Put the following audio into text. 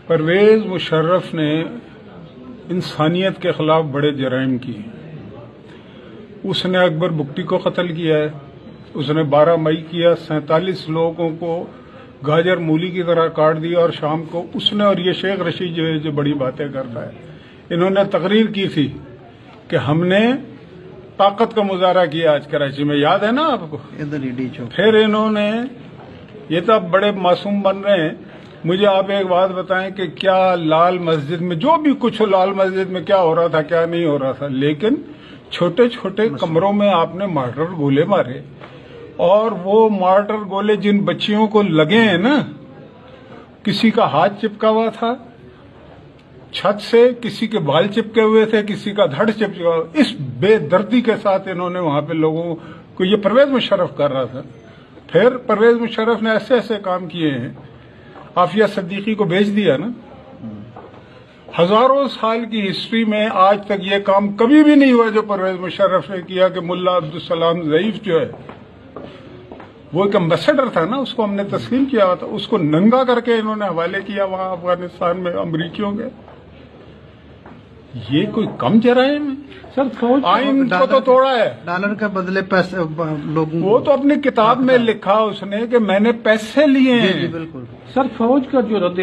پرویز مشرف نے انسانیت کے خلاف بڑے جرائم کیے. اس نے اکبر بگٹی کو قتل کیا ہے. اس نے 12 مئی کیا، 47 لوگوں کو گاجر مولی کی طرح کاٹ دیا. اور شام کو اس نے، اور یہ شیخ رشید جو بڑی باتیں کرتا ہے، انہوں نے تقریر کی تھی کہ ہم نے طاقت کا مظاہرہ کیا آج کراچی میں، یاد ہے نا آپ کو؟ پھر انہوں نے، یہ تو اب بڑے معصوم بن رہے ہیں. مجھے آپ ایک بات بتائیں کہ کیا لال مسجد میں جو بھی کچھ لال مسجد میں کیا ہو رہا تھا، کیا نہیں ہو رہا تھا، لیکن چھوٹے چھوٹے کمروں میں آپ نے مارٹر گولے مارے. اور وہ مارٹر گولے جن بچیوں کو لگے ہیں نا، کسی کا ہاتھ چپکا ہوا تھا چھت سے، کسی کے بال چپکے ہوئے تھے، کسی کا دھڑ چپکا ہوا. اس بے دردی کے ساتھ انہوں نے وہاں پہ لوگوں کو، یہ پرویز مشرف کر رہا تھا. پھر پرویز مشرف نے ایسے ایسے کام کیے ہیں. عافیہ صدیقی کو بھیج دیا نا. ہزاروں سال کی ہسٹری میں آج تک یہ کام کبھی بھی نہیں ہوا جو پرویز مشرف نے کیا کہ ملا عبدالسلام ضعیف جو ہے، وہ ایک امبیسڈر تھا نا، اس کو ہم نے تسلیم کیا تھا، اس کو ننگا کر کے انہوں نے حوالے کیا وہاں افغانستان میں امریکیوں کے. یہ کوئی کم جرائم ہے؟ سر فوج آئین کو تو توڑا ہے. ڈالر کے بدلے پیسے لوگوں، وہ تو اپنی کتاب میں لکھا اس نے کہ میں نے پیسے لیے ہیں. بالکل. سر فوج کا جو رد